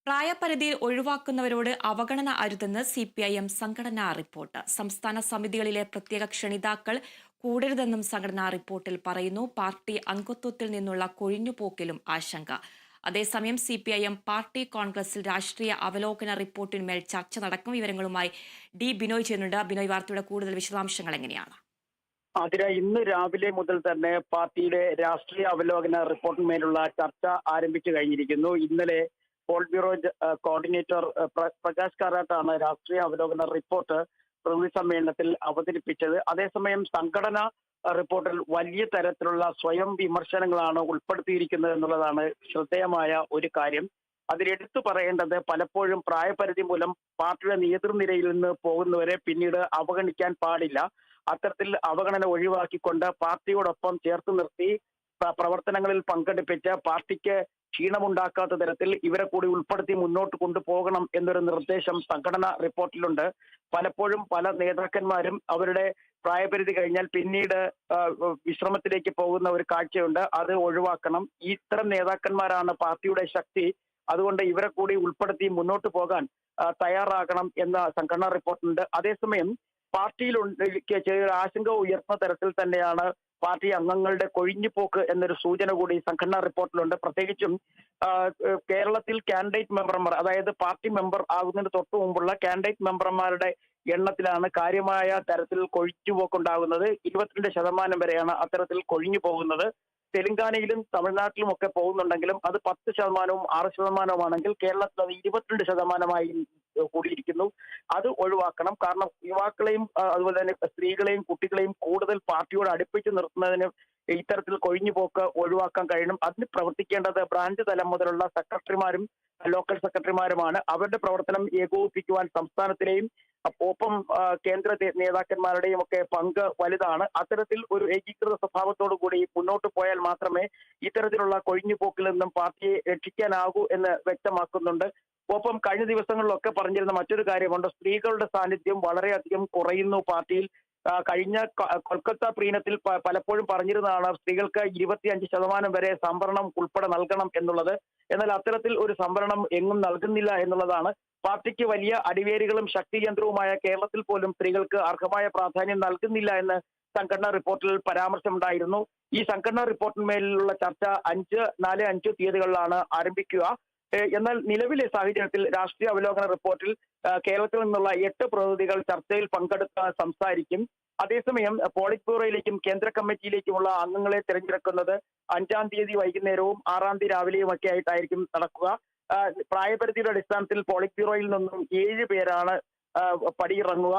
പ്രായപരിധിയിൽ ഒഴിവാക്കുന്നവരോട് അവഗണന അരുതെന്ന് CPIM സംഘടനാ report. സംസ്ഥാന സമിതികളിലെ പ്രത്യേക ക്ഷണിതാക്കൾ കൂടരുതെന്നും സംഘടനാ റിപ്പോർട്ടിൽ പറയുന്നു. പാർട്ടി അംഗത്വത്തിൽ നിന്നുള്ള കൊഴിഞ്ഞുപോക്കിലും ആശങ്ക. അതേസമയം CPIM പാർട്ടി കോൺഗ്രസിൽ രാഷ്ട്രീയ അവലോകന റിപ്പോർട്ടിന്മേൽ ചർച്ച നടക്കും. വിവരങ്ങളുമായി ബിനോയ് ചെയ്യുന്നുണ്ട്. ബിനോയ്, വാർത്തയുടെ കൂടുതൽ വിശദാംശങ്ങൾ എങ്ങനെയാണ്? ഇന്ന് രാവിലെ മുതൽ തന്നെ പാർട്ടിയുടെ രാഷ്ട്രീയ അവലോകന റിപ്പോർട്ടിന്മേലുള്ള ചർച്ച ആരംഭിച്ചു കഴിഞ്ഞിരിക്കുന്നു. ഇന്നലെ പോൾ ബ്യൂറോ കോർഡിനേറ്റർ പ്രകാശ് കാരാട്ടാണ് രാഷ്ട്രീയ അവലോകന റിപ്പോർട്ട് പ്രതിനിധി സമ്മേളനത്തിൽ അവതരിപ്പിച്ചത്. അതേസമയം സംഘടന റിപ്പോർട്ടിൽ വലിയ തരത്തിലുള്ള സ്വയം വിമർശനങ്ങളാണ് ഉൾപ്പെടുത്തിയിരിക്കുന്നത് എന്നുള്ളതാണ് ശ്രദ്ധേയമായ ഒരു കാര്യം. അതിലെടുത്തു പറയേണ്ടത്, പലപ്പോഴും പ്രായപരിധി മൂലം പാർട്ടിയുടെ നേതൃനിരയിൽ നിന്ന് പോകുന്നവരെ പിന്നീട് അവഗണിക്കാൻ പാടില്ല. അത്തരത്തിൽ അവഗണന ഒഴിവാക്കിക്കൊണ്ട് പാർട്ടിയോടൊപ്പം ചേർത്ത് നിർത്തി പ്രവർത്തനങ്ങളിൽ പങ്കെടുപ്പിച്ച് പാർട്ടിക്ക് ക്ഷീണമുണ്ടാക്കാത്ത തരത്തിൽ ഇവരെ കൂടി ഉൾപ്പെടുത്തി മുന്നോട്ട് കൊണ്ടുപോകണം എന്നൊരു നിർദ്ദേശം സംഘടനാ റിപ്പോർട്ടിലുണ്ട്. പലപ്പോഴും പല നേതാക്കന്മാരും അവരുടെ പ്രായപരിധി കഴിഞ്ഞാൽ പിന്നീട് വിശ്രമത്തിലേക്ക് പോകുന്ന ഒരു കാഴ്ചയുണ്ട്. അത് ഒഴിവാക്കണം. ഇത്തരം നേതാക്കന്മാരാണ് പാർട്ടിയുടെ ശക്തി. അതുകൊണ്ട് ഇവരെ കൂടി ഉൾപ്പെടുത്തി മുന്നോട്ട് പോകാൻ തയ്യാറാകണം എന്ന സംഘടനാ റിപ്പോർട്ടുണ്ട്. അതേസമയം പാർട്ടിയിൽ ചെറിയൊരു ആശങ്ക ഉയർന്ന തരത്തിൽ തന്നെയാണ് പാർട്ടി അംഗങ്ങളുടെ കൊഴിഞ്ഞുപോക്ക് എന്നൊരു സൂചന കൂടി സംഘടനാ റിപ്പോർട്ടിലുണ്ട്. പ്രത്യേകിച്ചും കേരളത്തിൽ കാൻഡിഡേറ്റ് മെമ്പർമാർ, അതായത് പാർട്ടി മെമ്പർ ആകുന്നതിന് തൊട്ടു മുമ്പുള്ള കാൻഡിഡേറ്റ് മെമ്പർമാരുടെ എണ്ണത്തിലാണ് കാര്യമായ തരത്തിൽ കൊഴിഞ്ഞുപോക്കുണ്ടാകുന്നത്. 22% വരെയാണ് അത്തരത്തിൽ കൊഴിഞ്ഞു പോകുന്നത്. തെലങ്കാനയിലും തമിഴ്നാട്ടിലും ഒക്കെ പോകുന്നുണ്ടെങ്കിലും അത് 10%, 6%ആണെങ്കിൽ കേരളത്തിൽ അത് 22% കൂടിയിരിക്കുന്നു. അത് ഒഴിവാക്കണം. കാരണം യുവാക്കളെയും അതുപോലെ തന്നെ സ്ത്രീകളെയും കുട്ടികളെയും കൂടുതൽ പാർട്ടിയോട് അടുപ്പിച്ച് നിർത്തുന്നതിന് ഇത്തരത്തിൽ കൊഴിഞ്ഞുപോക്ക് ഒഴിവാക്കാൻ കഴിയണം. അതിന് പ്രവർത്തിക്കേണ്ടത് ബ്രാഞ്ച് തലം മുതലുള്ള സെക്രട്ടറിമാരും ലോക്കൽ സെക്രട്ടറിമാരുമാണ്. അവരുടെ പ്രവർത്തനം ഏകോപിപ്പിക്കുവാൻ സംസ്ഥാനത്തിലെയും ഒപ്പം കേന്ദ്ര നേതാക്കന്മാരുടെയും ഒക്കെ പങ്ക് വലുതാണ്. അത്തരത്തിൽ ഒരു ഏകീകൃത സ്വഭാവത്തോടു കൂടി മുന്നോട്ട് പോയാൽ മാത്രമേ ഇത്തരത്തിലുള്ള കൊഴിഞ്ഞുപോക്കിൽ നിന്നും പാർട്ടിയെ രക്ഷിക്കാനാകൂ എന്ന് വ്യക്തമാക്കുന്നുണ്ട്. ഒപ്പം കഴിഞ്ഞ ദിവസങ്ങളിലൊക്കെ പറഞ്ഞിരുന്ന മറ്റൊരു കാര്യമുണ്ട്. സ്ത്രീകളുടെ സാന്നിധ്യം വളരെയധികം കുറയുന്നു പാർട്ടിയിൽ. കഴിഞ്ഞ കൊൽക്കത്ത പ്രീണത്തിൽ പലപ്പോഴും പറഞ്ഞിരുന്നതാണ് സ്ത്രീകൾക്ക് 25% വരെ സംവരണം ഉൾപ്പെടെ നൽകണം എന്നുള്ളത്. എന്നാൽ അത്തരത്തിൽ ഒരു സംവരണം എങ്ങും നൽകുന്നില്ല എന്നുള്ളതാണ്. പാർട്ടിക്ക് വലിയ അടിവേരുകളും ശക്തി കേന്ദ്രവുമായ കേരളത്തിൽ പോലും സ്ത്രീകൾക്ക് അർഹമായ പ്രാധാന്യം നൽകുന്നില്ല എന്ന് സംഘടനാ റിപ്പോർട്ടിൽ പരാമർശമുണ്ടായിരുന്നു. ഈ സംഘടനാ റിപ്പോർട്ടിന്മേലുള്ള ചർച്ച 4-5 തീയതികളിലാണ് ആരംഭിക്കുക. എന്നാൽ നിലവിലെ സാഹചര്യത്തിൽ രാഷ്ട്രീയ അവലോകന റിപ്പോർട്ടിൽ കേരളത്തിൽ നിന്നുള്ള 8 പ്രതിനിധികൾ ചർച്ചയിൽ പങ്കെടുത്ത് സംസാരിക്കും. അതേസമയം പോളിറ്റ് ബ്യൂറോയിലേക്കും കേന്ദ്ര കമ്മിറ്റിയിലേക്കുമുള്ള അംഗങ്ങളെ തിരഞ്ഞെടുക്കുന്നത് 5-ാം തീയതി വൈകുന്നേരവും 6-ാം തീയതി രാവിലെയും ഒക്കെ ആയിട്ടായിരിക്കും നടക്കുക. പ്രായപരിധിയുടെ അടിസ്ഥാനത്തിൽ പോളിറ്റ് ബ്യൂറോയിൽ നിന്നും 7 പേരാണ് പടിയിറങ്ങുക.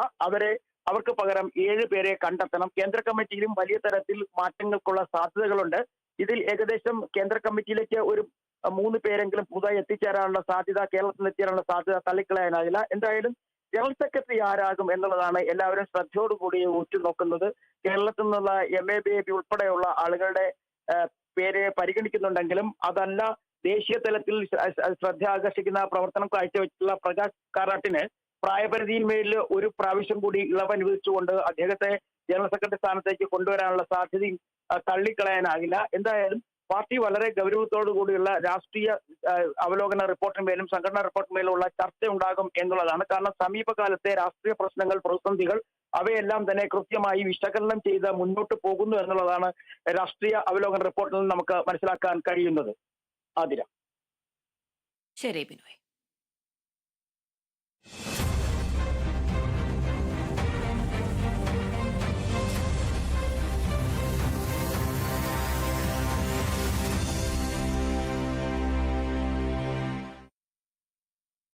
അവർക്ക് പകരം 7 പേരെ കണ്ടെത്തണം. കേന്ദ്ര കമ്മിറ്റിയിലും വലിയ തരത്തിൽ മാറ്റങ്ങൾക്കുള്ള സാധ്യതകളുണ്ട്. ഇതിൽ ഏകദേശം കേന്ദ്ര കമ്മിറ്റിയിലേക്ക് ഒരു 3 പേരെങ്കിലും പുതുതായി എത്തിച്ചേരാനുള്ള സാധ്യത, കേരളത്തിൽ എത്തിച്ചേരാനുള്ള സാധ്യത തള്ളിക്കളയാനാവില്ല. എന്തായാലും ജനറൽ സെക്രട്ടറി ആരാകും എന്നുള്ളതാണ് എല്ലാവരും ശ്രദ്ധയോടുകൂടി ഉറ്റുനോക്കുന്നത്. കേരളത്തിൽ നിന്നുള്ള MA ബേബി ഉൾപ്പെടെയുള്ള ആളുകളുടെ പേര് പരിഗണിക്കുന്നുണ്ടെങ്കിലും അതല്ല ദേശീയ തലത്തിൽ ശ്രദ്ധ ആകർഷിക്കുന്ന പ്രവർത്തനം കാഴ്ചവെച്ചിട്ടുള്ള പ്രകാശ് കാരാട്ടിന് പ്രായപരിധിയിൽ മേലിൽ ഒരു പ്രാവശ്യം കൂടി ഇളവ് അനുവദിച്ചുകൊണ്ട് അദ്ദേഹത്തെ ജനറൽ സെക്രട്ടറി സ്ഥാനത്തേക്ക് കൊണ്ടുവരാനുള്ള സാധ്യതയും തള്ളിക്കളയാനാകില്ല. എന്തായാലും പാർട്ടി വളരെ ഗൗരവത്തോടു കൂടിയുള്ള രാഷ്ട്രീയ അവലോകന റിപ്പോർട്ടിന്മേലും സംഘടനാ റിപ്പോർട്ടിന്മേലുള്ള ചർച്ച ഉണ്ടാകും എന്നുള്ളതാണ്. കാരണം സമീപകാലത്തെ രാഷ്ട്രീയ പ്രശ്നങ്ങൾ, പ്രതിസന്ധികൾ അവയെല്ലാം തന്നെ കൃത്യമായി വിശകലനം ചെയ്ത് മുന്നോട്ട് പോകുന്നു എന്നുള്ളതാണ് രാഷ്ട്രീയ അവലോകന റിപ്പോർട്ടിൽ നിന്ന് നമുക്ക് മനസ്സിലാക്കാൻ കഴിയുന്നത്. ആതിര. ശരി ബിനോയ്.